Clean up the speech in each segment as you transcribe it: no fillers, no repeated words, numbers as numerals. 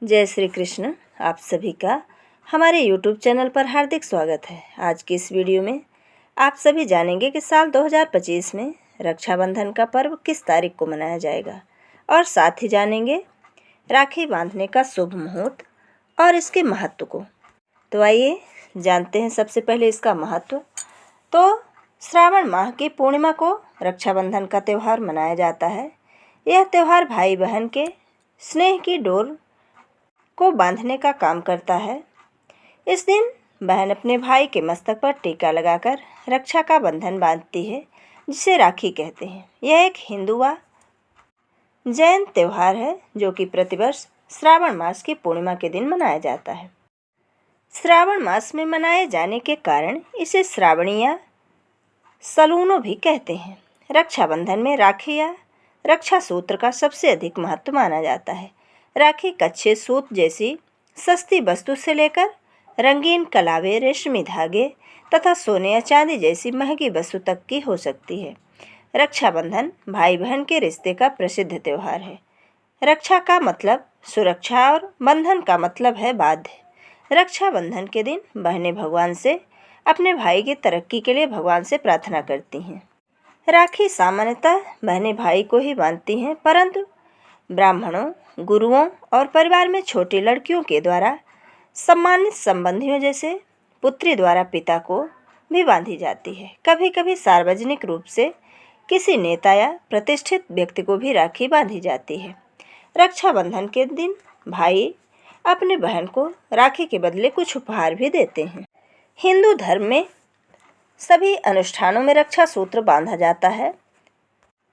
जय श्री कृष्ण। आप सभी का हमारे YouTube चैनल पर हार्दिक स्वागत है। आज की इस वीडियो में आप सभी जानेंगे कि साल 2025 में रक्षाबंधन का पर्व किस तारीख को मनाया जाएगा और साथ ही जानेंगे राखी बांधने का शुभ मुहूर्त और इसके महत्व को। तो आइए जानते हैं सबसे पहले इसका महत्व। तो श्रावण माह की पूर्णिमा को रक्षाबंधन का त्यौहार मनाया जाता है। यह त्यौहार भाई बहन के स्नेह की डोर को बांधने का काम करता है। इस दिन बहन अपने भाई के मस्तक पर टीका लगाकर रक्षा का बंधन बांधती है, जिसे राखी कहते हैं। यह एक हिंदू व जैन त्यौहार है जो कि प्रतिवर्ष श्रावण मास की पूर्णिमा के दिन मनाया जाता है। श्रावण मास में मनाए जाने के कारण इसे श्रावणी या सलूनो भी कहते हैं। रक्षाबंधन में राखी या रक्षा सूत्र का सबसे अधिक महत्व माना जाता है। राखी कच्चे सूत जैसी सस्ती वस्तु से लेकर रंगीन कलावे, रेशमी धागे तथा सोने या चांदी जैसी महंगी वस्तु तक की हो सकती है। रक्षाबंधन भाई बहन के रिश्ते का प्रसिद्ध त्यौहार है। रक्षा का मतलब सुरक्षा और बंधन का मतलब है बाध्य। रक्षाबंधन के दिन बहनें भगवान से अपने भाई की तरक्की के लिए भगवान से प्रार्थना करती हैं। राखी सामान्यतः बहनें भाई को ही बांधती हैं, परंतु ब्राह्मणों, गुरुओं और परिवार में छोटी लड़कियों के द्वारा सम्मानित संबंधियों जैसे पुत्री द्वारा पिता को भी बांधी जाती है। कभी कभी सार्वजनिक रूप से किसी नेता या प्रतिष्ठित व्यक्ति को भी राखी बांधी जाती है। रक्षाबंधन के दिन भाई अपने बहन को राखी के बदले कुछ उपहार भी देते हैं। हिंदू धर्म में सभी अनुष्ठानों में रक्षा सूत्र बांधा जाता है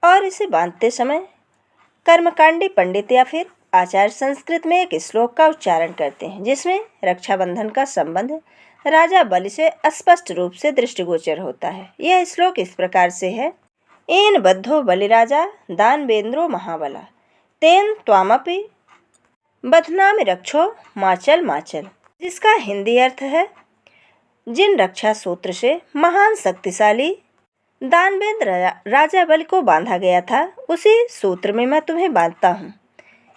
और इसे बांधते समय कर्मकांडी पंडित या फिर आचार्य संस्कृत में एक श्लोक का उच्चारण करते हैं, जिसमें रक्षाबंधन का संबंध राजा बलि से स्पष्ट रूप से दृष्टिगोचर होता है। यह श्लोक इस प्रकार से है: एन बद्धो बलिराजा दानवेंद्रो महाबला तेन त्वामपि बध्नामि रक्षो माचल माचल, जिसका हिंदी अर्थ है, जिन रक्षा सूत्र से महान शक्तिशाली दानवेंद्र राजा बलि को बांधा गया था, उसी सूत्र में मैं तुम्हें बांधता हूँ।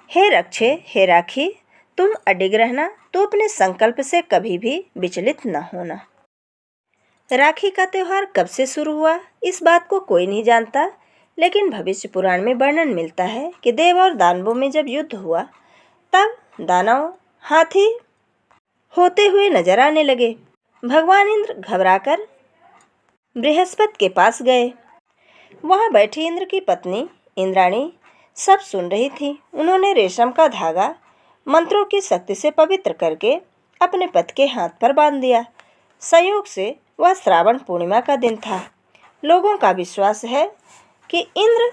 हे रक्षे, हे राखी, तुम अडिग रहना, तो अपने संकल्प से कभी भी विचलित न होना। राखी का त्यौहार कब से शुरू हुआ, इस बात को कोई नहीं जानता, लेकिन भविष्य पुराण में वर्णन मिलता है कि देव और दानवों में जब युद्ध हुआ, तब दानव हाथी होते हुए नजर आने लगे। भगवान इंद्र घबराकर बृहस्पति के पास गए। वहां बैठी इंद्र की पत्नी इंद्राणी सब सुन रही थी। उन्होंने रेशम का धागा मंत्रों की शक्ति से पवित्र करके अपने पति के हाथ पर बांध दिया। संयोग से वह श्रावण पूर्णिमा का दिन था। लोगों का विश्वास है कि इंद्र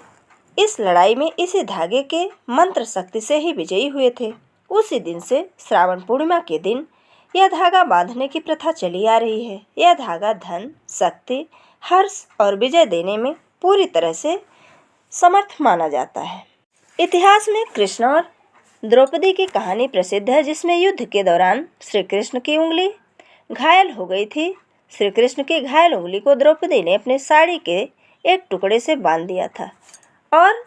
इस लड़ाई में इसी धागे के मंत्र शक्ति से ही विजयी हुए थे। उसी दिन से श्रावण पूर्णिमा के दिन यह धागा बांधने की प्रथा चली आ रही है। यह धागा धन, शक्ति, हर्ष और विजय देने में पूरी तरह से समर्थ माना जाता है। इतिहास में कृष्ण और द्रौपदी की कहानी प्रसिद्ध है, जिसमें युद्ध के दौरान श्री कृष्ण की उंगली घायल हो गई थी। श्री कृष्ण की घायल उंगली को द्रौपदी ने अपने साड़ी के एक टुकड़े से बांध दिया था और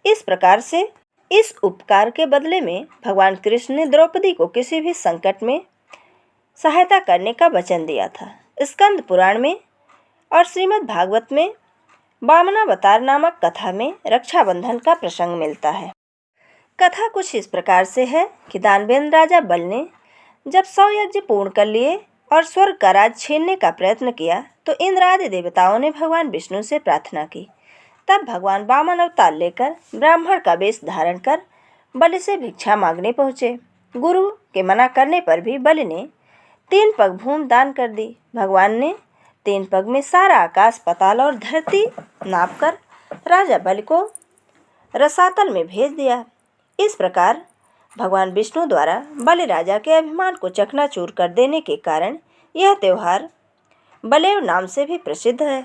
इस प्रकार से इस उपकार के बदले में भगवान कृष्ण ने द्रौपदी को किसी भी संकट में सहायता करने का वचन दिया था। स्कंद पुराण में और श्रीमद् भागवत में वामनावतार नामक कथा में रक्षाबंधन का प्रसंग मिलता है। कथा कुछ इस प्रकार से है कि दानवेंद्र राजा बल ने जब 100 यज्ञ पूर्ण कर लिए और स्वर्ग का राज छीनने का प्रयत्न किया, तो इंद्र आदि देवताओं ने भगवान विष्णु से प्रार्थना की। तब भगवान वामन अवतार लेकर ब्राह्मण का वेश धारण कर बलि से भिक्षा मांगने पहुँचे। गुरु के मना करने पर भी बलि ने 3 पग भूमि दान कर दी। भगवान ने 3 पग में सारा आकाश, पाताल और धरती नापकर राजा बलि को रसातल में भेज दिया। इस प्रकार भगवान विष्णु द्वारा बलि राजा के अभिमान को चकनाचूर कर देने के कारण यह त्यौहार बलेव नाम से भी प्रसिद्ध है।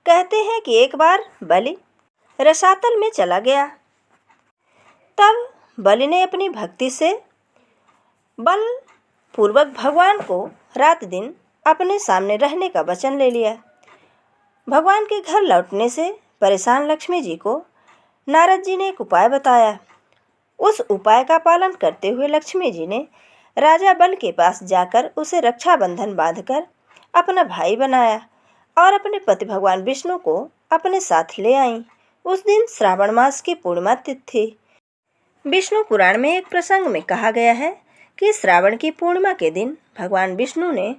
कहते हैं कि एक बार बलि रसातल में चला गया। तब बलि ने अपनी भक्ति से बल पूर्वक भगवान को रात दिन अपने सामने रहने का वचन ले लिया। भगवान के घर लौटने से परेशान लक्ष्मी जी को नारद जी ने एक उपाय बताया। उस उपाय का पालन करते हुए लक्ष्मी जी ने राजा बल के पास जाकर उसे रक्षाबंधन बांधकर अपना भाई बनाया और अपने पति भगवान विष्णु को अपने साथ ले आईं। उस दिन श्रावण मास की पूर्णिमा तिथि थी। विष्णु पुराण में एक प्रसंग में कहा गया है कि श्रावण की पूर्णिमा के दिन भगवान विष्णु ने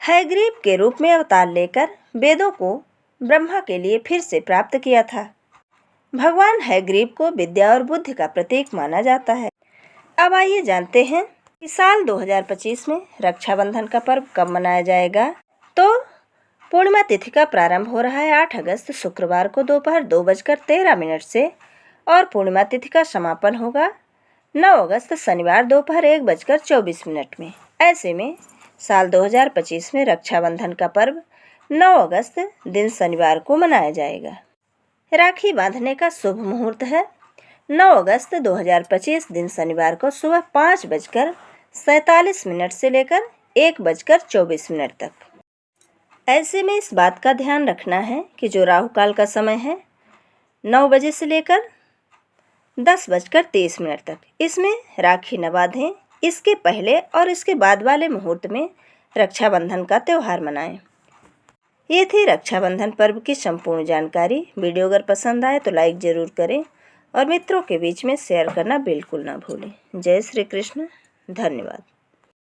हयग्रीव के रूप में अवतार लेकर वेदों को ब्रह्मा के लिए फिर से प्राप्त किया था। भगवान हयग्रीव को विद्या और बुद्धि का प्रतीक माना जाता है। अब आइए जानते हैं कि साल 2025 में रक्षाबंधन का पर्व कब मनाया जाएगा। तो पूर्णिमा तिथि का प्रारंभ हो रहा है 8 अगस्त शुक्रवार को दोपहर 2:13 से और पूर्णिमा तिथि का समापन होगा 9 अगस्त शनिवार दोपहर 1:24 में। ऐसे में साल 2025 में रक्षाबंधन का पर्व 9 अगस्त दिन शनिवार को मनाया जाएगा। राखी बांधने का शुभ मुहूर्त है 9 अगस्त 2025 दिन शनिवार को सुबह 5:47 से लेकर 1:24 तक। ऐसे में इस बात का ध्यान रखना है कि जो राहु काल का समय है 9 बजे से लेकर 10:30 तक, इसमें राखी न बांधें। इसके पहले और इसके बाद वाले मुहूर्त में रक्षाबंधन का त्यौहार मनाएं। ये थी रक्षाबंधन पर्व की संपूर्ण जानकारी। वीडियो अगर पसंद आए तो लाइक ज़रूर करें और मित्रों के बीच में शेयर करना बिल्कुल ना भूलें। जय श्री कृष्ण। धन्यवाद।